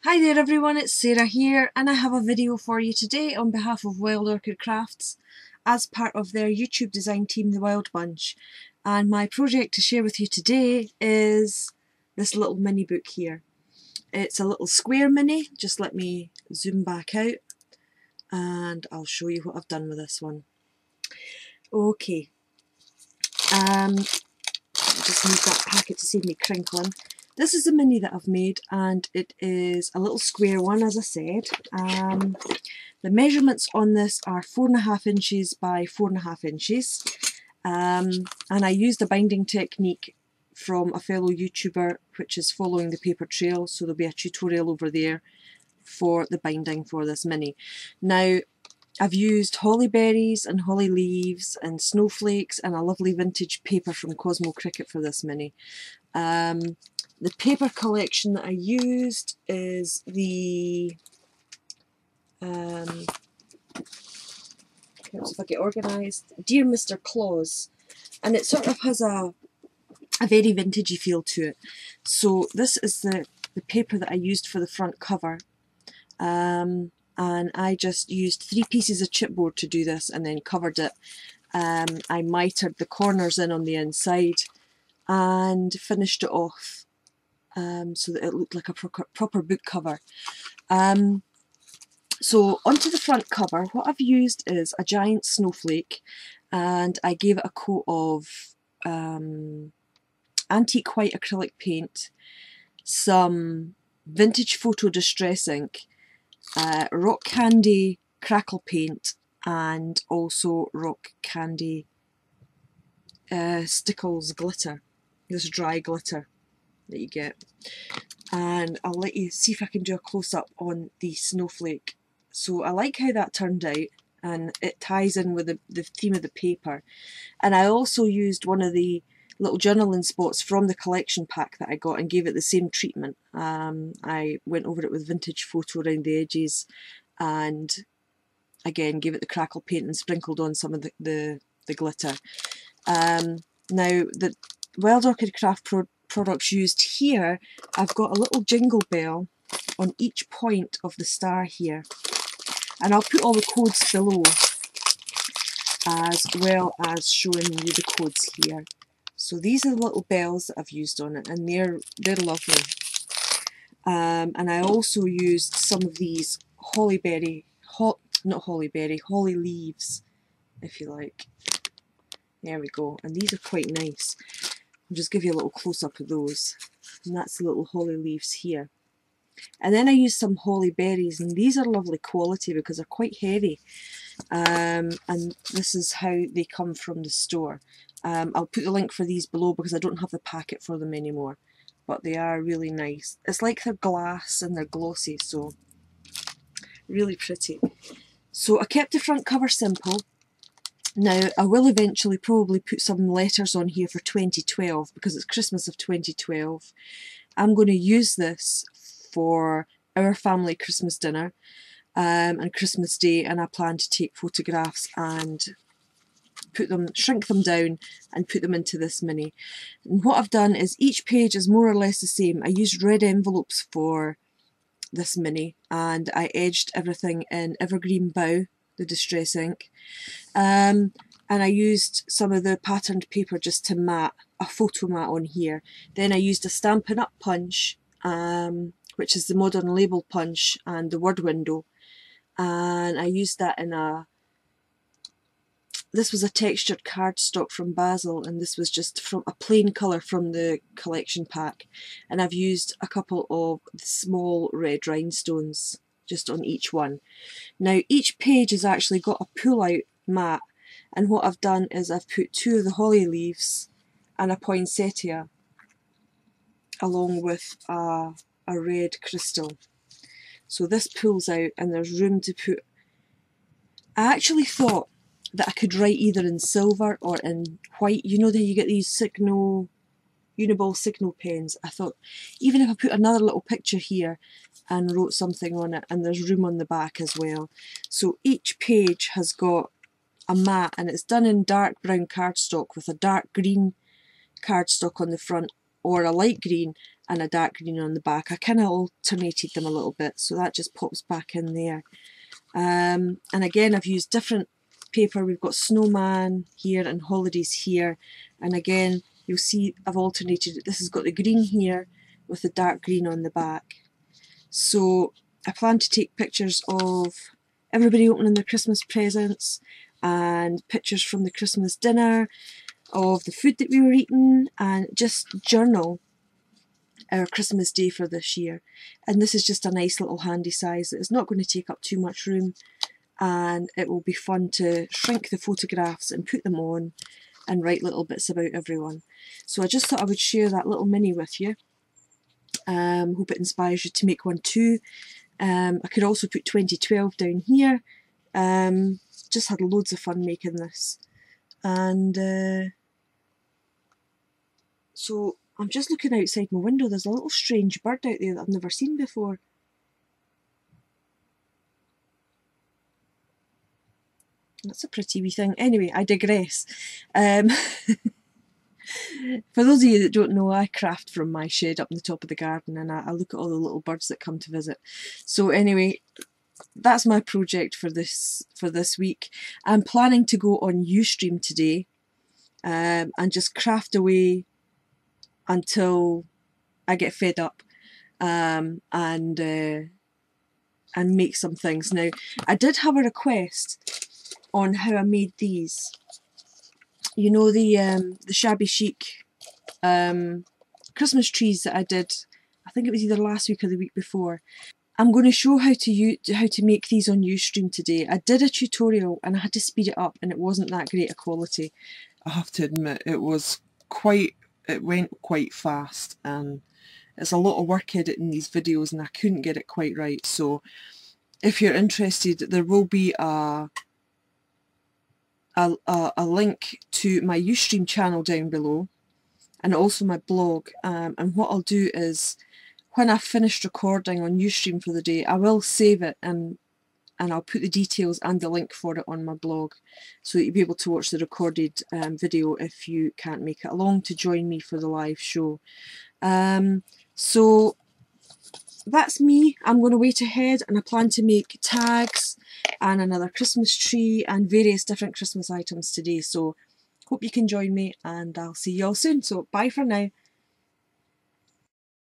Hi there everyone, it's Sarah here and I have a video for you today on behalf of Wild Orchid Crafts as part of their YouTube design team, The Wild Bunch. And my project to share with you today is this little mini book here. It's a little square mini, just let me zoom back out and I'll show you what I've done with this one. Okay, I just need that packet to save me crinkling. This is the mini that I've made and it is a little square one, as I said. The measurements on this are 4.5 inches by 4.5 inches. And I used a binding technique from a fellow YouTuber which is following the paper trail, so there'll be a tutorial over there for the binding for this mini. Now I've used holly berries and holly leaves and snowflakes and a lovely vintage paper from Cosmo Cricket for this mini. The paper collection that I used is the, if I get organised, Dear Mr. Claus, and it sort of has a very vintagey feel to it. So this is the paper that I used for the front cover, and I just used 3 pieces of chipboard to do this and then covered it. I mitered the corners in on the inside and finished it off so that it looked like a proper book cover. So onto the front cover, what I've used is a giant snowflake and I gave it a coat of antique white acrylic paint, some vintage photo distress ink, rock candy crackle paint, and also rock candy stickles glitter, this dry glitter that you get. And I'll let you see if I can do a close-up on the snowflake. So I like how that turned out and it ties in with the theme of the paper. And I also used one of the little journaling spots from the collection pack that I got and gave it the same treatment. I went over it with vintage photo around the edges and again gave it the crackle paint and sprinkled on some of the glitter. Now the Wild Orchid Craft products used here, I've got a little jingle bell on each point of the star here, and I'll put all the codes below as well as showing you the codes here. So these are the little bells that I've used on it and they're lovely. And I also used some of these holly leaves, if you like. There we go, and these are quite nice. I'll just give you a little close-up of those. And that's the little holly leaves here. And then I used some holly berries, and these are lovely quality because they're quite heavy. And this is how they come from the store. I'll put the link for these below because I don't have the packet for them anymore. But they are really nice. It's like they're glass and they're glossy, so really pretty. So I kept the front cover simple. Now, I will eventually probably put some letters on here for 2012 because it's Christmas of 2012. I'm going to use this for our family Christmas dinner and Christmas Day, and I plan to take photographs and shrink them down and put them into this mini. And what I've done is each page is more or less the same. I used red envelopes for this mini and I edged everything in evergreen bow, the distress ink, and I used some of the patterned paper just to mat a photo mat on here. Then I used a Stampin' Up punch, which is the modern label punch and the word window, and I used that in this was a textured cardstock from Basil, and this was just from a plain colour from the collection pack, and I've used a couple of small red rhinestones just on each one. Now each page has actually got a pull-out mat, and what I've done is I've put 2 of the holly leaves and a poinsettia along with a red crystal. So this pulls out and there's room to put. I actually thought that I could write either in silver or in white. You know that you get these Uniball signal pens. I thought even if I put another little picture here and wrote something on it, and there's room on the back as well. So each page has got a mat and it's done in dark brown cardstock with a dark green cardstock on the front or a light green and a dark green on the back. I kind of alternated them a little bit, so that just pops back in there. And again, I've used different paper. We've got snowman here and holidays here, and again you'll see I've alternated it. This has got the green here with the dark green on the back. So I plan to take pictures of everybody opening their Christmas presents and pictures from the Christmas dinner, of the food that we were eating, and just journal our Christmas day for this year. And this is just a nice little handy size that is not going to take up too much room, and it will be fun to shrink the photographs and put them on and write little bits about everyone. So I just thought I would share that little mini with you. Hope it inspires you to make one too. I could also put 2012 down here. Just had loads of fun making this. And so I'm just looking outside my window. There's a little strange bird out there that I've never seen before. That's a pretty wee thing. Anyway, I digress. For those of you that don't know, I craft from my shed up in the top of the garden, and I look at all the little birds that come to visit. So anyway, that's my project for this week. I'm planning to go on Ustream today and just craft away until I get fed up and make some things. Now, I did have a request on how I made these. You know, the shabby chic Christmas trees that I did, I think it was either last week or the week before. I'm going to show how to make these on Ustream today. I did a tutorial and I had to speed it up, and it wasn't that great a quality. I have to admit, it went quite fast, and it's a lot of work editing these videos, and I couldn't get it quite right. So if you're interested, there will be a link to my Ustream channel down below, and also my blog. And what I'll do is, when I've finished recording on Ustream for the day, I will save it and I'll put the details and the link for it on my blog, so that you'll be able to watch the recorded video if you can't make it along to join me for the live show. So that's me. I'm going to wait ahead, and I plan to make tags and another Christmas tree and various different Christmas items today. So hope you can join me, and I'll see you all soon. So bye for now.